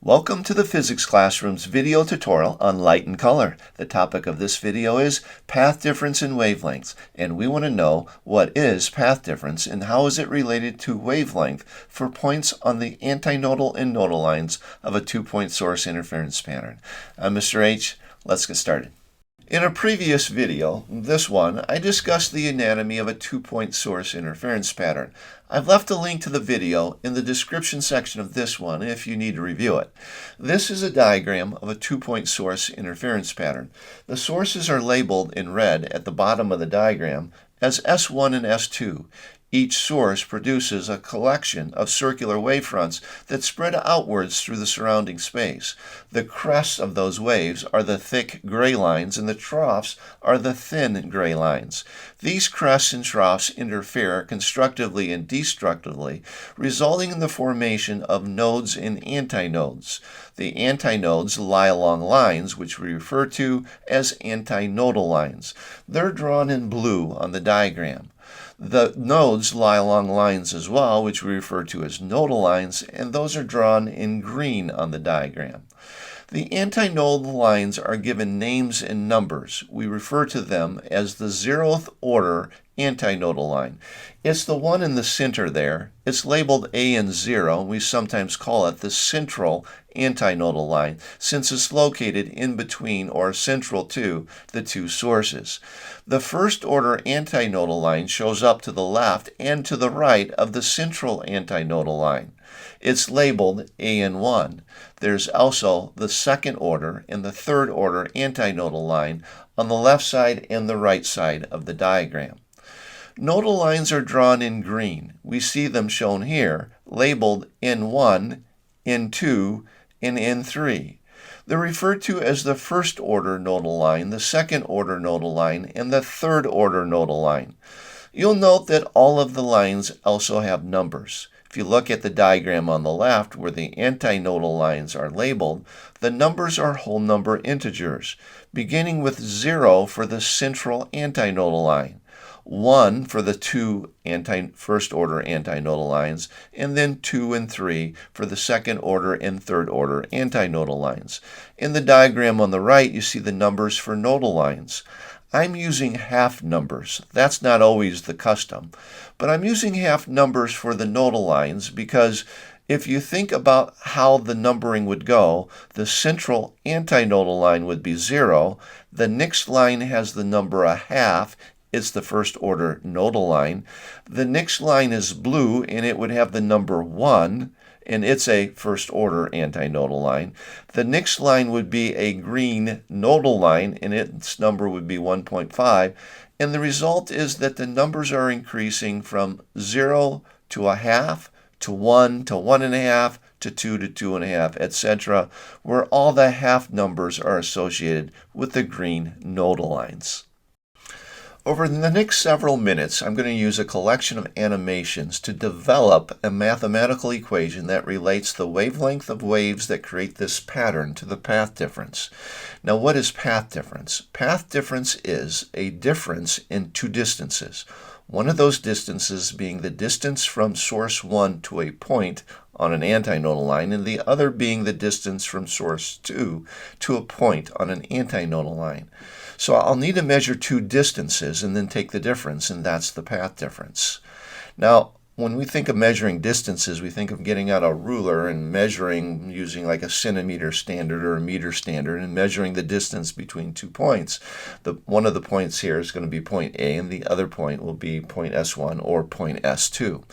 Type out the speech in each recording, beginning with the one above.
Welcome to the Physics Classroom's video tutorial on light and color. The topic of this video is path difference in wavelengths, and we want to know what is path difference and how is it related to wavelength for points on the antinodal and nodal lines of a two-point source interference pattern. I'm Mr. H. Let's get started. In a previous video, this one, I discussed the anatomy of a two-point source interference pattern. I've left a link to the video in the description section of this one if you need to review it. This is a diagram of a two-point source interference pattern. The sources are labeled in red at the bottom of the diagram as S1 and S2. Each source produces a collection of circular wavefronts that spread outwards through the surrounding space. The crests of those waves are the thick gray lines, and the troughs are the thin gray lines. These crests and troughs interfere constructively and destructively, resulting in the formation of nodes and antinodes. The antinodes lie along lines, which we refer to as antinodal lines. They're drawn in blue on the diagram. The nodes lie along lines as well, which we refer to as nodal lines, and those are drawn in green on the diagram. The antinodal lines are given names and numbers. We refer to them as the 0th order antinodal line. It's the one in the center there. It's labeled AN0, and we sometimes call it the central antinodal line, since it's located in between or central to the two sources. The first order antinodal line shows up to the left and to the right of the central antinodal line. It's labeled AN1. There's also the second order and the third order antinodal line on the left side and the right side of the diagram. Nodal lines are drawn in green. We see them shown here, labeled N1, N2, and N3. They're referred to as the first order nodal line, the second order nodal line, and the third order nodal line. You'll note that all of the lines also have numbers. If you look at the diagram on the left where the antinodal lines are labeled, the numbers are whole number integers, beginning with 0 for the central antinodal line, 1 for the two first order antinodal lines, and then 2 and 3 for the second order and third order antinodal lines. In the diagram on the right, you see the numbers for nodal lines. I'm using half numbers. That's not always the custom, but I'm using half numbers for the nodal lines because if you think about how the numbering would go, the central antinodal line would be 0. The next line has the number a half. It's the first order nodal line. The next line is blue, and it would have the number 1, and it's a first order antinodal line. The next line would be a green nodal line, and its number would be 1.5. And the result is that the numbers are increasing from 0 to a half, to 1 to 1.5, to 2 to 2.5, etc., where all the half numbers are associated with the green nodal lines. Over the next several minutes, I'm going to use a collection of animations to develop a mathematical equation that relates the wavelength of waves that create this pattern to the path difference. Now, what is path difference? Path difference is a difference in two distances. One of those distances being the distance from source 1 to a point on an antinodal line, and the other being the distance from source 2 to a point on an antinodal line. So I'll need to measure two distances and then take the difference, and that's the path difference. Now, when we think of measuring distances, we think of getting out a ruler and measuring using like a centimeter standard or a meter standard and measuring the distance between 2 points. One of the points here is going to be point A, and the other point will be point S1 or point S2.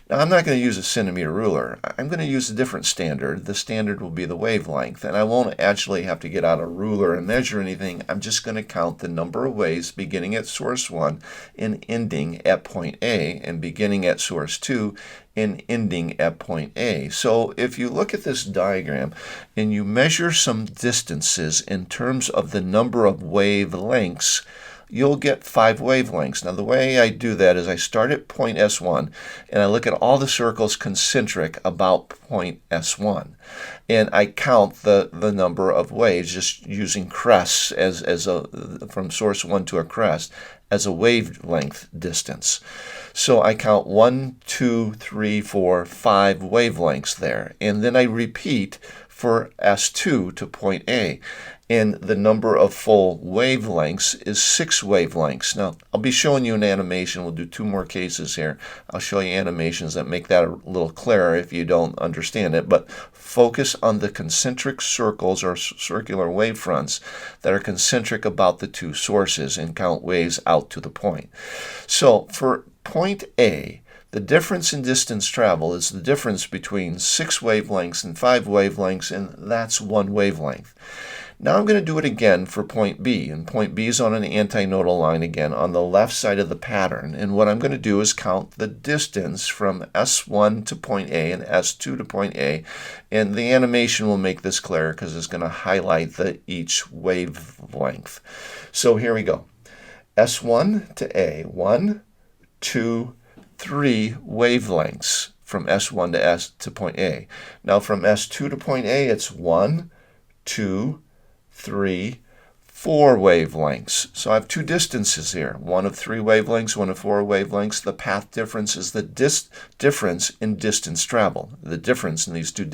Now, I'm not going to use a centimeter ruler. I'm going to use a different standard. The standard will be the wavelength, and I won't actually have to get out a ruler and measure anything. I'm just going to count the number of waves beginning at source 1 and ending at point A, and beginning at source 2 and ending at point A. So if you look at this diagram and you measure some distances in terms of the number of wavelengths, you'll get 5 wavelengths. Now, the way I do that is I start at point S1, and I look at all the circles concentric about point S1. And I count the number of waves, just using crests from source 1 to a crest as a wavelength distance. So I count 1, 2, 3, 4, 5 wavelengths there. And then I repeat for S2 to point A. And the number of full wavelengths is 6 wavelengths. Now, I'll be showing you an animation. We'll do 2 more cases here. I'll show you animations that make that a little clearer if you don't understand it. But focus on the concentric circles or circular wavefronts that are concentric about the 2 sources and count waves out to the point. So for point A, the difference in distance traveled is the difference between 6 wavelengths and 5 wavelengths, and that's 1 wavelength. Now I'm going to do it again for point B, and point B is on an antinodal line again on the left side of the pattern. And what I'm going to do is count the distance from S1 to point A and S2 to point A, and the animation will make this clearer because it's going to highlight each wavelength. So here we go. S1 to A, 1, 2, 3 wavelengths from S1 to point A. Now from S2 to point A, it's 1, 2, 3, 4 wavelengths. So I have 2 distances here, one of 3 wavelengths, one of 4 wavelengths. The path difference is the difference in distance traveled, the difference in these 2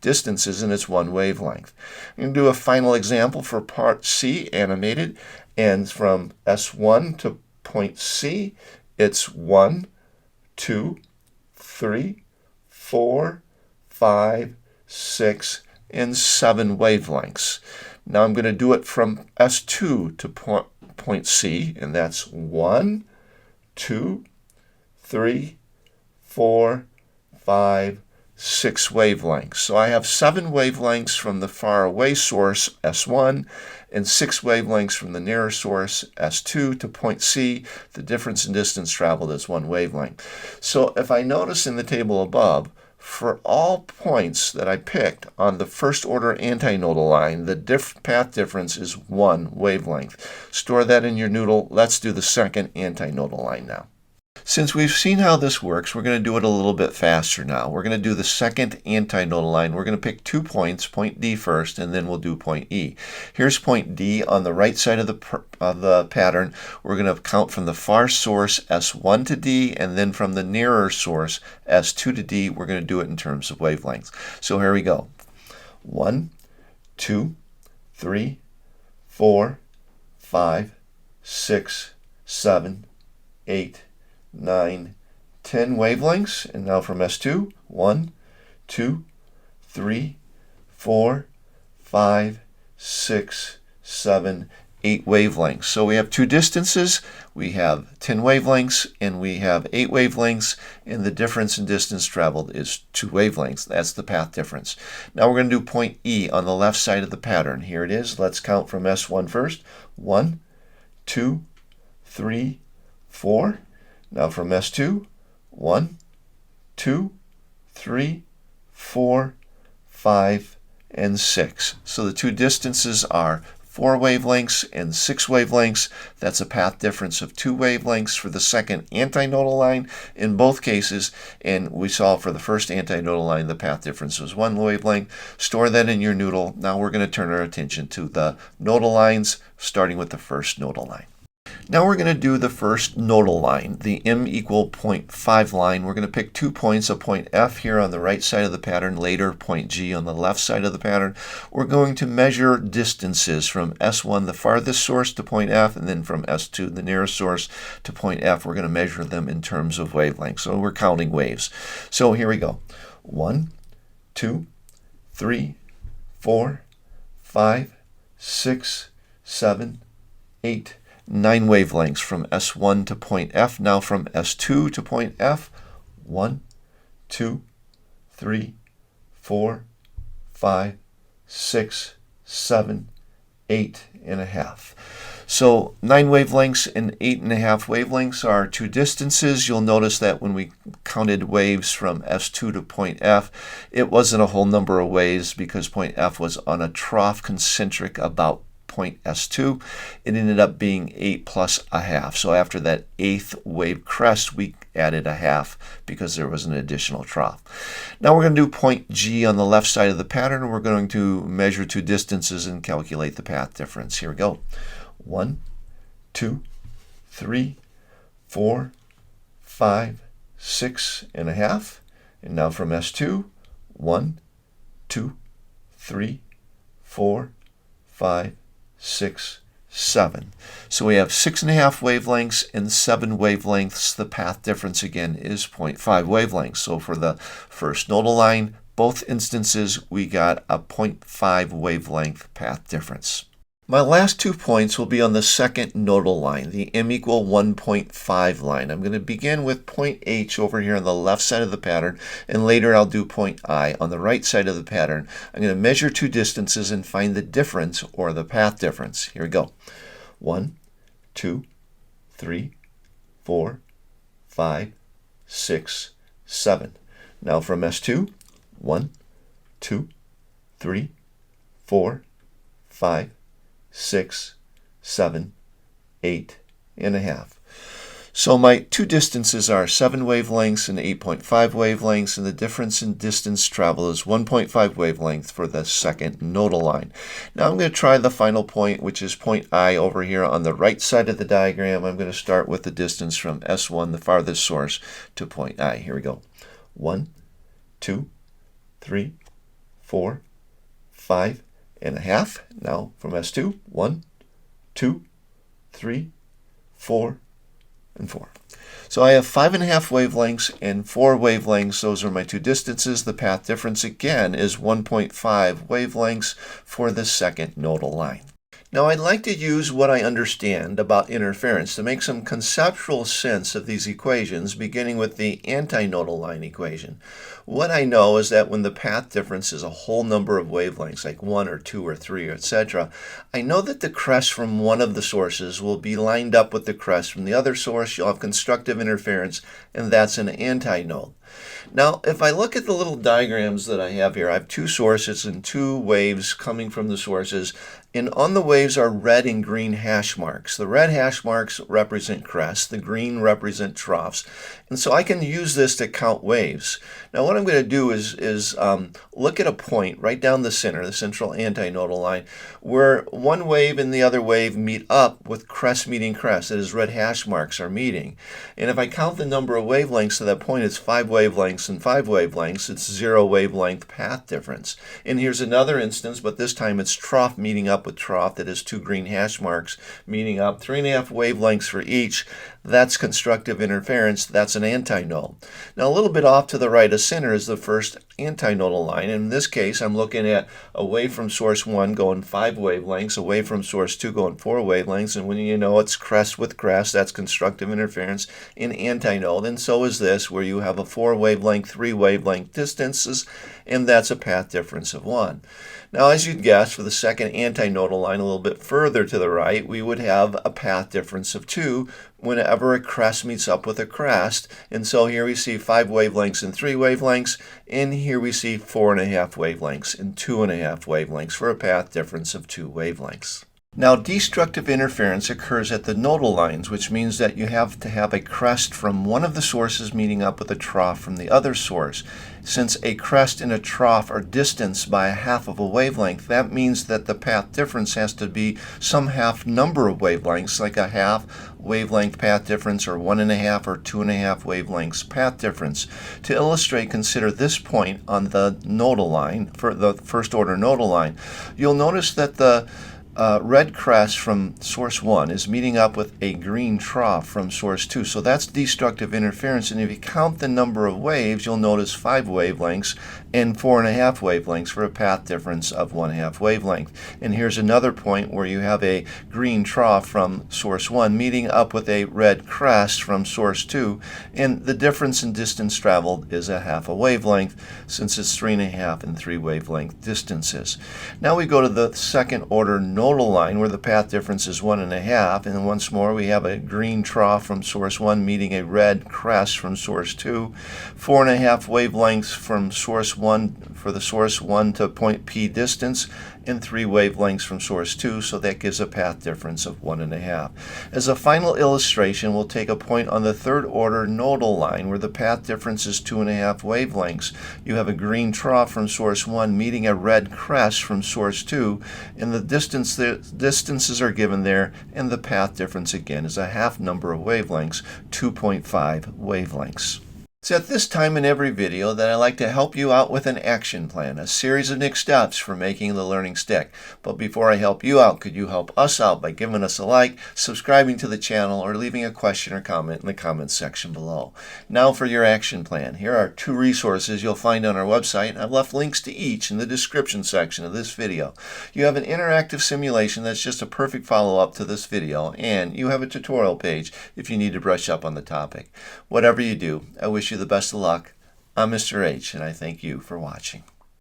distances, and it's 1 wavelength. I'm going to do a final example for part C, animated, and from S1 to point C, it's 1, 2, 3, 4, 5, 6, and 7 wavelengths. Now I'm going to do it from S2 to point C, and that's 1, 2, 3, 4, 5, 6 wavelengths. So I have 7 wavelengths from the far away source, S1, and 6 wavelengths from the nearer source, S2, to point C. The difference in distance traveled is 1 wavelength. So if I notice in the table above, for all points that I picked on the first order antinodal line, the path difference is 1 wavelength. Store that in your noodle. Let's do the second antinodal line now. Since we've seen how this works, we're going to do it a little bit faster now. We're going to do the second antinodal line. We're going to pick 2 points, point D first, and then we'll do point E. Here's point D on the right side of the pattern. We're going to count from the far source S1 to D, and then from the nearer source S2 to D. We're going to do it in terms of wavelengths. So here we go. 1, 2, 3, 4, 5, 6, 7, 8, 9, 10 wavelengths. And now from S2, 1, 2, 3, 4, 5, 6, 7, 8 wavelengths. So we have 2 distances, we have 10 wavelengths, and we have 8 wavelengths, and the difference in distance traveled is 2 wavelengths. That's the path difference. Now we're going to do point E on the left side of the pattern. Here it is. Let's count from S1 first. 1, 2, 3, 4. Now from S2, 1, 2, 3, 4, 5, and 6. So the 2 distances are 4 wavelengths and 6 wavelengths. That's a path difference of 2 wavelengths for the second antinodal line in both cases. And we saw for the first antinodal line, the path difference was 1 wavelength. Store that in your noodle. Now we're going to turn our attention to the nodal lines, starting with the first nodal line. Now we're going to do the first nodal line, the m equal 0.5 line. We're going to pick 2 points, a point F here on the right side of the pattern, later point G on the left side of the pattern. We're going to measure distances from S1, the farthest source, to point F, and then from S2, the nearest source, to point F. We're going to measure them in terms of wavelength. So we're counting waves. So here we go. 1, 2, 3, 4, 5, 6, 7, 8, 9 wavelengths from S1 to point F. Now from S2 to point F, 1, 2, 3, 4, 5, 6, 7, 8.5. So 9 wavelengths and 8.5 wavelengths are 2 distances. You'll notice that when we counted waves from S2 to point F, it wasn't a whole number of waves because point F was on a trough concentric about point S2. It ended up being 8 plus a half. So after that 8th wave crest, we added a half because there was an additional trough. Now we're going to do point G on the left side of the pattern. We're going to measure 2 distances and calculate the path difference. Here we go. 1, 2, 3, 4, 5, 6.5. And now from S2, 1, 2, 3, 4, 5, 6, 7. So we have 6.5 wavelengths and 7 wavelengths. The path difference again is 0.5 wavelengths. So for the first nodal line, both instances we got a 0.5 wavelength path difference. My last 2 points will be on the second nodal line, the m equal 1.5 line. I'm going to begin with point H over here on the left side of the pattern, and later I'll do point I on the right side of the pattern. I'm going to measure 2 distances and find the difference, or the path difference. Here we go. 1, 2, 3, 4, 5, 6, 7. Now from S2, 1, 2, 3, 4, 5, 6, 7, 8.5. So my 2 distances are 7 wavelengths and 8.5 wavelengths, and the difference in distance travel is 1.5 wavelength for the second nodal line. Now I'm going to try the final point, which is point I over here on the right side of the diagram. I'm going to start with the distance from S1, the farthest source, to point I. Here we go. 1, 2, 3, 4, 5.5. Now from S2, 1, 2, 3, 4, and 4. So I have 5.5 wavelengths and 4 wavelengths. Those are my 2 distances. The path difference again is 1.5 wavelengths for the second nodal line. Now I'd like to use what I understand about interference to make some conceptual sense of these equations, beginning with the antinodal line equation. What I know is that when the path difference is a whole number of wavelengths, like 1 or 2 or 3, etc., I know that the crest from one of the sources will be lined up with the crest from the other source. You'll have constructive interference, and that's an antinode. Now, if I look at the little diagrams that I have here, I have 2 sources and 2 waves coming from the sources, and on the waves are red and green hash marks. The red hash marks represent crests, the green represent troughs, and so I can use this to count waves. Now what I'm going to do is look at a point right down the center, the central antinodal line, where one wave and the other wave meet up with crest meeting crest, that is, red hash marks are meeting. And if I count the number of wavelengths to that point, it's 5 wavelengths and 5 wavelengths. It's 0 wavelength path difference. And here's another instance, but this time it's trough meeting up with trough, that is 2 green hash marks meeting up, 3.5 wavelengths for each. That's constructive interference. That's an antinode. Now a little bit off to the right of center is the first antinodal line. In this case, I'm looking at away from source 1 going 5 wavelengths, away from source 2 going 4 wavelengths, and when you know it's crest with crest, that's constructive interference in antinode. And so is this, where you have a 4 wavelength, 3 wavelength distances, and that's a path difference of 1. Now, as you'd guess, for the second antinodal line a little bit further to the right, we would have a path difference of 2 whenever a crest meets up with a crest. And so here we see 5 wavelengths and 3 wavelengths, and here we see 4.5 wavelengths and 2.5 wavelengths for a path difference of 2 wavelengths. Now, destructive interference occurs at the nodal lines, which means that you have to have a crest from one of the sources meeting up with a trough from the other source. Since a crest and a trough are distanced by a half of a wavelength, that means that the path difference has to be some half number of wavelengths, like a half wavelength path difference or 1.5 or 2.5 wavelengths path difference. To illustrate, consider this point on the nodal line, for the first order nodal line. You'll notice that the red crest from source 1 is meeting up with a green trough from source 2. So that's destructive interference. And if you count the number of waves, you'll notice 5 wavelengths and 4.5 wavelengths for a path difference of 1/2 wavelength. And here's another point where you have a green trough from source 1 meeting up with a red crest from source 2. And the difference in distance traveled is a half a wavelength, since it's 3.5 and 3 wavelength distances. Now we go to the second order nodal line, where the path difference is 1.5, and once more we have a green trough from source 1 meeting a red crest from source 2, 4.5 wavelengths from source 1 for the source 1 to point P distance, and 3 wavelengths from source 2, so that gives a path difference of 1.5. As a final illustration, we'll take a point on the third order nodal line where the path difference is 2.5 wavelengths. You have a green trough from source 1 meeting a red crest from source 2, and the distances are given there, and the path difference again is a half number of wavelengths, 2.5 wavelengths. It's at this time in every video that I like to help you out with an action plan, a series of next steps for making the learning stick. But before I help you out, could you help us out by giving us a like, subscribing to the channel, or leaving a question or comment in the comments section below. Now for your action plan. Here are 2 resources you'll find on our website. I've left links to each in the description section of this video. You have an interactive simulation that's just a perfect follow-up to this video, and you have a tutorial page if you need to brush up on the topic. Whatever you do, I wish you the best of luck. I'm Mr. H, and I thank you for watching.